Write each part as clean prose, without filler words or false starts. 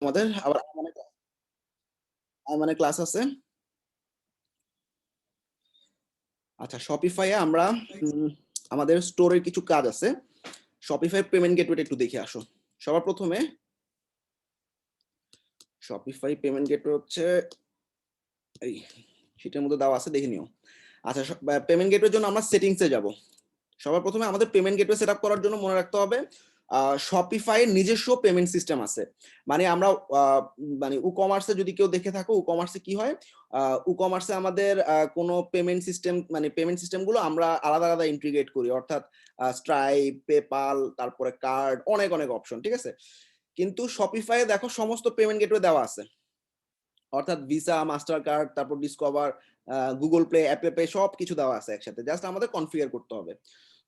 আমাদের আবার মানে ক্লাস আছে। আচ্ছা, শপিফাইয়ে আমরা আমাদের স্টোরের কিছু কাজ আছে। শপিফাই পেমেন্ট গেটওয়েটা একটু দেখে আসো। সবার প্রথমে শপিফাই পেমেন্ট গেটওয়ে হচ্ছে এই শীটের মধ্যে দেওয়া আছে, দেখে নিও। আচ্ছা, পেমেন্ট গেটওয়ের জন্য আমরা সেটিংসে যাব। সবার প্রথমে আমাদের পেমেন্ট গেটওয়ে সেটআপ করার জন্য মনে রাখতে হবে শপিফাইয়ের নিজস্ব পেমেন্ট সিস্টেম আছে। মানে আমরা মানে ই কমার্সে যদি কেউ দেখে থাকো, ই কমার্সে কি হয়, ই কমার্সে আমাদের কোনো পেমেন্ট সিস্টেম মানে পেমেন্ট সিস্টেমগুলো আমরা আলাদা আলাদা ইন্টিগ্রেট করি, অর্থাৎ স্ট্রাইপ, পেপাল, তারপরে কার্ড, অনেক অনেক অপশন, ঠিক আছে। কিন্তু শপিফাইয়ে দেখো সমস্ত পেমেন্ট গেটওয়ে দেওয়া আছে, অর্থাৎ ভিসা, মাস্টার কার্ড, তারপর discover, Google play, Apple pay সব কিছু দেওয়া আছে একসাথে, জাস্ট আমাদের কনফিগার করতে হবে।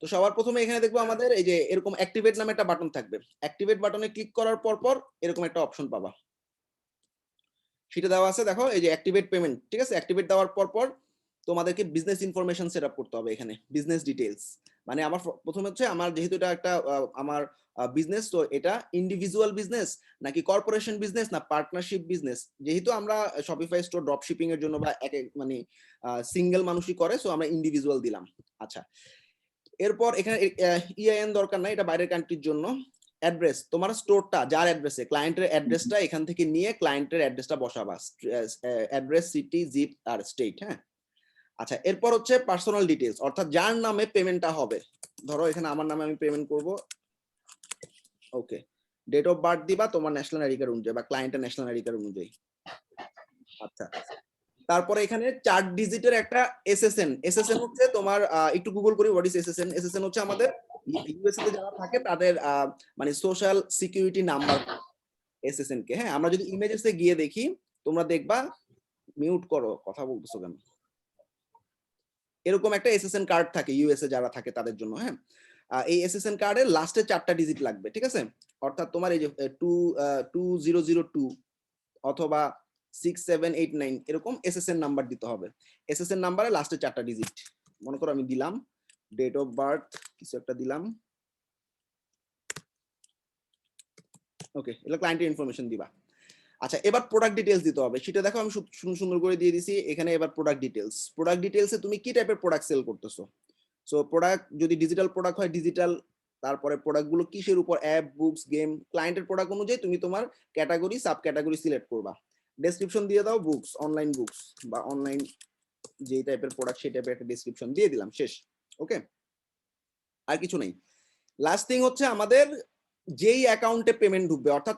তো সবার প্রথমে এখানে দেখবো আমাদের এই যে এরকম অ্যাক্টিভেট নামে একটা বাটন থাকবে। অ্যাক্টিভেট বাটনে ক্লিক করার পর এরকম একটা অপশন পাবা, সেটা দেওয়া আছে দেখো, এই যে অ্যাক্টিভেট পেমেন্ট, ঠিক আছে। অ্যাক্টিভেট দেওয়ার পর তোমাদেরকে বিজনেস ইনফরমেশন সেট আপ করতে হবে। এখানে বিজনেস ডিটেইলস মানে আমার প্রথমে হচ্ছে আমার যেহেতু এটা একটা আমার বিজনেস, তো এটা ইন্ডিভিজুয়াল বিজনেস নাকি কর্পোরেশন বিজনেস না পার্টনারশিপ বিজনেস। যেহেতু আমরা শপিফাই স্টোর ড্রপ শিপিং এর জন্য বা মানে সিঙ্গেল মানুষই করে, সো আমরা ইন্ডিভিজুয়াল দিলাম। আচ্ছা, এরপর এখানে ইআইএন দরকার নাই, এটা বাইরের কান্ট্রির জন্য। অ্যাড্রেস, তোমার স্টোরটা যার অ্যাড্রেসে, ক্লায়েন্টের অ্যাড্রেসটা এখান থেকে নিয়ে ক্লায়েন্টের অ্যাড্রেসটা বসাবা, অ্যাড্রেস, সিটি, জিপ আর স্টেট। হ্যাঁ, আচ্ছা, এরপর হচ্ছে পার্সোনাল ডিটেইলস, অর্থাৎ যার নামে পেমেন্টটা হবে। ধরো এখানে আমার নামে আমি পেমেন্ট করব, ওকে। ডেট অফ বার্থ দিবা তোমার ন্যাশনাল আইডি কার্ড অনুযায়ী বা ক্লায়েন্টের ন্যাশনাল আইডি কার্ড অনুযায়ী। আচ্ছা, তারপরে এখানে 4 ডিজিটের একটা এসএসএন। এসএসএন হচ্ছে তোমার একটু গুগল করি হোয়াট ইজ এসএসএন। এসএসএন হচ্ছে আমাদের ইউএসএ তে যারা থাকে তাদের মানে সোশ্যাল সিকিউরিটি নাম্বার, এসএসএন কে। হ্যাঁ, আমরা যদি ইমেজেসে গিয়ে দেখি, তোমরা দেখবা, মিউট করো, কথা বলতেছো কেন, এরকম একটা এসএসএন কার্ড থাকে ইউএসএ যারা থাকে তাদের জন্য। হ্যাঁ, এই এসএসএন কার্ডের লাস্টে 4টা ডিজিট লাগবে, ঠিক আছে। অর্থাৎ তোমার এই যে 2002 অথবা 6789 এরকম এসএসএন নাম্বার দিতে হবে। এসএসএন নাম্বারে লাস্টে 4টা ডিজিট, মনে করো আমি দিলাম ডেট অফ বার্থ কিছু একটা দিলাম, ওকে, এটা ক্লায়েন্টের ইনফরমেশন দিবা। আচ্ছা, এবার প্রোডাক্ট ডিটেইলস দিতে হবে, সেটা দেখো আমি সুন্দর করে দিয়ে দিছি এখানে। এবার প্রোডাক্ট ডিটেইলস, প্রোডাক্ট ডিটেইলসে তুমি কি টাইপের প্রোডাক্ট সেল করতেছো। সো প্রোডাক্ট যদি ডিজিটাল প্রোডাক্ট হয় ডিজিটাল, তারপরে প্রোডাক্টগুলো কিসের উপর, অ্যাপ, বুকস, গেম, ক্লায়েন্টের প্রোডাক্ট অনুযায়ী তুমি তোমার ক্যাটাগরি, সাব ক্যাটাগরি সিলেক্ট করবা। ডেসক্রিপশন দিয়ে দাও, বুকস, অনলাইন বুকস বা অনলাইন যে টাইপের প্রোডাক্ট সেই টাইপের একটা ডেসক্রিপশন দিয়ে দিলাম, শেষ। ওকে, আর কিছু নেই। লাস্ট থিং হচ্ছে আমাদের যেই অ্যাকাউন্টে পেমেন্ট ঢুকবে, অর্থাৎ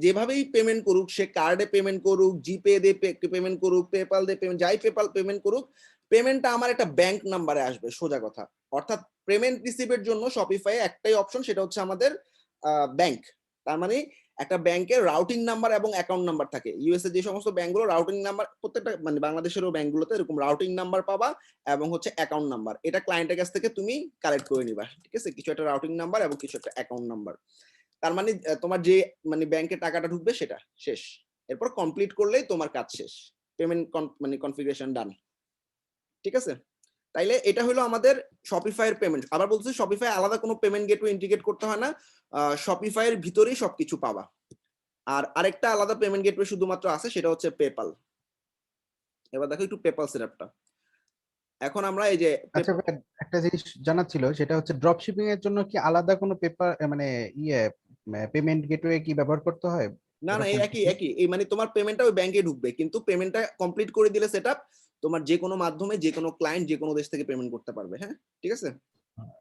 যেভাবেই পেমেন্ট করুক, সে কার্ডে পেমেন্ট করুক, জিপে দিয়ে পেমেন্ট করুক, পেপাল দিয়ে পেমেন্ট, যাই পেপাল পেমেন্ট করুক, পেমেন্টটা আমার একটা ব্যাংক নাম্বারে আসবে, সোজা কথা। অর্থাৎ পেমেন্ট রিসিভের জন্য শপিফাই একটাই অপশন, সেটা হচ্ছে আমাদের ব্যাংক। তার মানে একটা ব্যাংকের রাউটিং নাম্বার এবং অ্যাকাউন্ট নাম্বার থাকে। ইউএসএ যে সমস্ত ব্যাংকগুলো রাউটিং নাম্বার, প্রত্যেকটা মানে বাংলাদেশেরও ব্যাংকগুলোতে এরকম রাউটিং নাম্বার পাবা এবং হচ্ছে অ্যাকাউন্ট নাম্বার, এটা ক্লায়েন্টের কাছ থেকে তুমি কালেক্ট করে নিবা, ঠিক আছে। কিছু একটা রাউটিং নাম্বার এবং কিছু একটা অ্যাকাউন্ট নাম্বার। তার মানে তোমার যে মানে ব্যাংকে টাকাটা ঢুকবে সেটা শেষ। এরপর কমপ্লিট করলেই তোমার কাজ শেষ, পেমেন্ট মানে কনফিগারেশন ডান, ঠিক আছে। তাইলে এটা হলো আমাদের শপিফাই এর পেমেন্ট। আবার বলছি, শপিফাই আলাদা কোনো পেমেন্ট গেটওয়ে ইন্টিগ্রেট করতে হয় না, শপিফাই এর ভিতরেই সবকিছু পাবা। আর আরেকটা আলাদা পেমেন্ট গেটওয়ে শুধুমাত্র আছে, সেটা হচ্ছে পেপাল। এবার দেখো একটু পেপাল সেটআপটা। এখন আমরা এই যে আচ্ছা, একটা জিনিস জানার ছিল, সেটা হচ্ছে ড্রপ শিপিং এর জন্য কি আলাদা কোনো পেপার মানে ইয়ে পেমেন্ট গেটওয়ে কি ব্যবহার করতে হয়? না না, এই এরকম একই কিছু? একই, এই মানে তোমার পেমেন্টটা ওই ব্যাংকে ঢুকবে, কিন্তু পেমেন্টটা কমপ্লিট করে দিলে সেটআপ তোমার যে কোনো মাধ্যমে যে কোনো ক্লায়েন্ট যে কোনো দেশ থেকে পেমেন্ট করতে পারবে। হ্যাঁ, ঠিক আছে।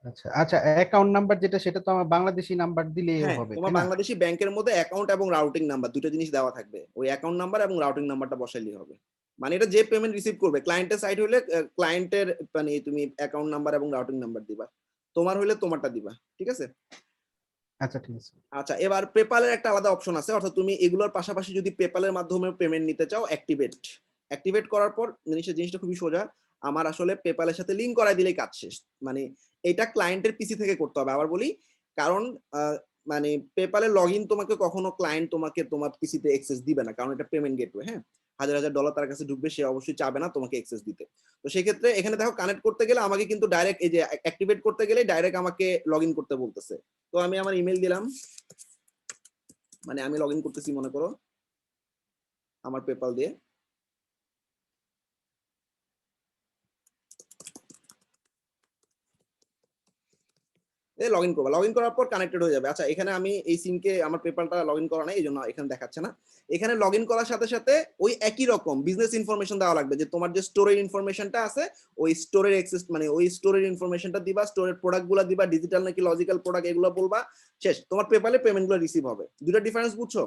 আচ্ছা আচ্ছা, অ্যাকাউন্ট নাম্বার যেটা, সেটা তো আমার বাংলাদেশি নাম্বার দিলেই হ্যাঁ, হবে, তোমার তাই না? বাংলাদেশি ব্যাংকের মধ্যে অ্যাকাউন্ট এবং রাউটিং নাম্বার দুটো জিনিস দেওয়া থাকবে, ওই অ্যাকাউন্ট নাম্বার এবং রাউটিং নাম্বারটা বসাইলেই হবে। মানে এটা যে পেমেন্ট রিসিভ করবে, ক্লায়েন্টের সাইড হলে ক্লায়েন্টের মানে তুমি অ্যাকাউন্ট নাম্বার এবং রাউটিং নাম্বার দিবা, তোমার হলে তোমারটা দিবা, ঠিক আছে। আচ্ছা, ঠিক আছে। আচ্ছা, এবার পেপালের একটা আলাদা অপশন আছে, অর্থাৎ তুমি এগুলোর পাশাপাশি যদি পেপালের মাধ্যমে পেমেন্ট নিতে চাও, অ্যাক্টিভেট। অ্যাক্টিভেট করার পর জিনিসটা খুবই সোজা, আমার আসলে পেপালের সাথে লিংক করাই দিলেই কাজ শেষ। মানে এটা ক্লায়েন্টের পিসি থেকে করতে হবে, আবার বলি, কারণ মানে পেপালের লগ ইন তোমাকে কখনো ক্লায়েন্ট তোমাকে তোমার পিসিতে অ্যাক্সেস দিবে না, কারণ এটা পেমেন্ট গেটওয়ে। হ্যাঁ, হাজার হাজার ডলার তার কাছে ঢুকবে, সে অবশ্যই চাবে না তোমাকে অ্যাক্সেস দিতে। তো সেক্ষেত্রে এখানে দেখো কানেক্ট করতে গেলে আমাকে কিন্তু ডাইরেক্ট এই যে অ্যাক্টিভেট করতে গেলে ডাইরেক্ট আমাকে লগ ইন করতে বলতেছে। তো আমি আমার ইমেল দিলাম, মানে আমি লগ ইন করতেছি মনে করো আমার পেপাল দিয়ে, লগ ইন করবা, লগ ইন করার পর কানেক্টেড হয়ে যাবে। আচ্ছা এখানে আমি এই সিমকে আমার পেপালটা লগ ইন করা নাই, এই জন্য এখানে দেখাচ্ছে না। এখানে লগ ইন করার সাথে সাথে ওই একই রকম বিজনেস ইনফরমেশন দেওয়া লাগবে, যে তোমার যে স্টোরের ইনফরমেশনটা আছে ওই স্টোরের এক্সেস মানে ওই স্টোরের ইনফরমেশনটা দিবা, স্টোরের প্রোডাক্টগুলো দিবা, ডিজিটাল নাকি লজিক্যাল প্রোডাক্ট এগুলো বলবা, শেষ, তোমার পেপালে পেমেন্টগুলো রিসিভ হবে। দুটো ডিফারেন্স বুঝছো?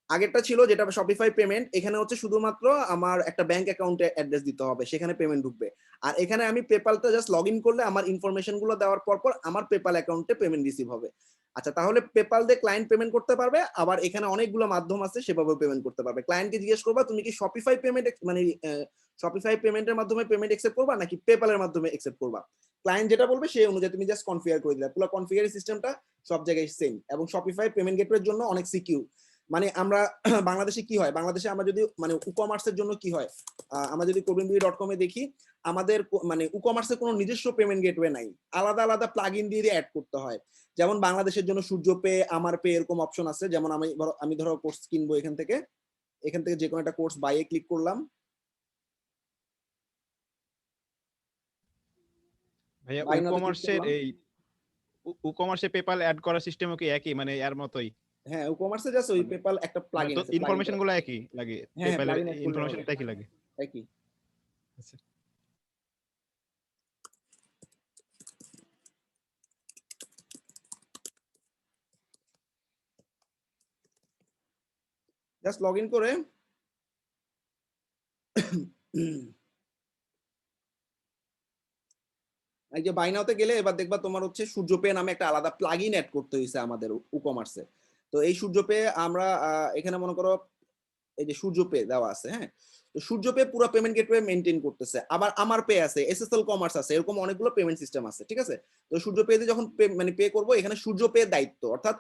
আগেরটা ছিল যেটা শপিফাই পেমেন্ট, এখানে হচ্ছে শুধুমাত্র আমার একটা ব্যাংক অ্যাকাউন্টে অ্যাড্রেস দিতে হবে, সেখানে পেমেন্ট ঢুকবে। আর এখানে আমি পেপালটা জাস্ট লগ ইন করলে আমার ইনফরমেশন গুলো দেওয়ার পর আমার পেপাল অ্যাকাউন্টে পেমেন্ট রিসিভ হবে। আচ্ছা তাহলে পেপাল দিয়ে ক্লায়েন্ট পেমেন্ট করতে পারবে, আবার এখানে অনেকগুলো মাধ্যম আছে সেভাবে পেমেন্ট করতে পারবে। ক্লায়েন্টকে জিজ্ঞেস করবা তুমি কি শপিফাই পেমেন্ট মানে শপিফাই পেমেন্টের মাধ্যমে পেমেন্ট অ্যাকসেপ্ট করবা নাকি পেপালের মাধ্যমে অ্যাকসেপ্ট করবা, ক্লায়েন্ট যেটা বলবে সেই অনুযায়ী তুমি জাস্ট কনফিগার করে দিলে, পুরো কনফিগারের সিস্টেমটা সব জায়গায় সেম। এবং শপিফাই পেমেন্ট গেটওয়ের জন্য অনেক সিকিউর। মানে আমরা বাংলাদেশে কি হয়, বাংলাদেশে আমরা যদি মানে ই-কমার্সের জন্য কি হয়, আমরা যদি কবিনবিডি.com এ দেখি, আমাদের মানে ই-কমার্সের কোনো নিজস্ব পেমেন্ট গেটওয়ে নাই, আলাদা আলাদা প্লাগইন দিয়ে দিয়ে অ্যাড করতে হয়। যেমন বাংলাদেশের জন্য সূর্য পে, আমার পে এরকম অপশন আছে। যেমন আমি ধরো কোর্স কিনবো, এখান থেকে যে কোনো একটা কোর্স বাইয়ে ক্লিক করলাম। ভাইয়া বাই নাওতে ক্লিক ই-কমার্সের করলাম। ই-কমার্সে পেপাল অ্যাড করার সিস্টেমও কি একই, মানে এর মতোই? হ্যাঁ ই-কমার্সে জাস্ট ওই মানে পেপাল একটা মানে প্লাগইন তো আছে, প্লাগইন ইনফরমেশন গুলো একই লাগে, হ্যাঁ হ্যাঁ পেপালের প্লাগইন অ্যাড করলে ইনফরমেশন হবে একই লাগে। একই। আচ্ছা। জাস্ট লগ ইন করে এই যে বাই নাওতে গেলে এবার দেখবা তোমার হচ্ছে সূর্য পে নামে একটা আলাদা প্লাগইন অ্যাড করতে হয়েছে আমাদের ই-কমার্সে। তো এই সূর্য পে আমরা এখানে মনে করো এই যে সূর্য পে দেওয়া আছে, হ্যাঁ, তো সূর্য পে পুরো পেমেন্ট গেটওয়ে মেইনটেইন করতেছে। আবার আমার পে আছে, এসএসএল কমার্স আছে, এরকম অনেকগুলো পেমেন্ট সিস্টেম আছে, ঠিক আছে। তো সূর্য পে দিয়ে যখন মানে পে করব, এখানে সূর্য পে দায়িত্ব, অর্থাৎ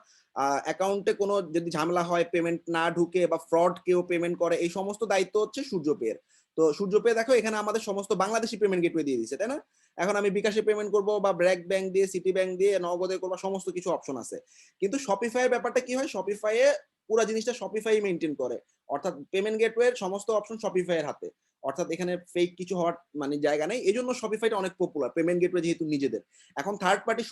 অ্যাকাউন্টে কোনো যদি ঝামেলা হয়, পেমেন্ট না ঢুকে বা ফ্রড কেউ পেমেন্ট করে, এই সমস্ত দায়িত্ব হচ্ছে সূর্য পে এর। তো সূর্য পে দেখো এখানে আমাদের সমস্ত বাংলাদেশি পেমেন্ট গেটওয়ে দিয়ে দিয়েছে, তাই না? এখন আমি বিকাশে পেমেন্ট করব বা ব্র্যাক ব্যাংক দিয়ে, সিটি ব্যাংক দিয়ে, নগদে করব, সমস্ত কিছু অপশন আছে। কিন্তু শপিফাই এর ব্যাপারটা কি হয়, শপিফাই এ পুরো জিনিসটা শপিফাই মেইনটেইন করে, অর্থাৎ পেমেন্ট গেটওয়ে সমস্ত অপশন শপিফাই এর হাতে, অর্থাৎ এখানে ফেক কিছু হওয়ার মানে জায়গা নেই। এই জন্য শপিফাইটা অনেক পপুলার, পেমেন্ট গেটওয়ে যেহেতু নিজেদের। এখন থার্ড পার্টি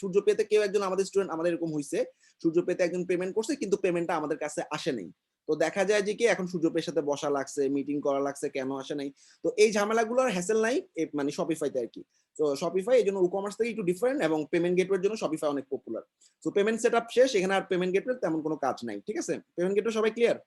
সূর্য পেতে কেউ একজন আমাদের স্টুডেন্ট, আমাদের এরকম হয়েছে, সূর্য পেতে একজন পেমেন্ট করছে কিন্তু পেমেন্টটা আমাদের কাছে আসে নাই। তো দেখা যায় যে কি এখন সূর্য পের সাথে বসা লাগছে, মিটিং করা লাগছে, কেন আসে নাই। তো এই ঝামেলাগুলোর হ্যাসেল নাই মানে শপিফাইতে আর কি। তো শপিফাই এই জন্য ই-কমার্স থেকে একটু ডিফারেন্ট, এবং পেমেন্ট গেটওয়ের জন্য শপিফাই অনেক পপুলার। তো পেমেন্ট সেটআপ শেষ, এখানে আর পেমেন্ট গেটওয়ে তেমন কোনো কাজ নাই, ঠিক আছে। পেমেন্ট গেটওয়ে সবাই ক্লিয়ার?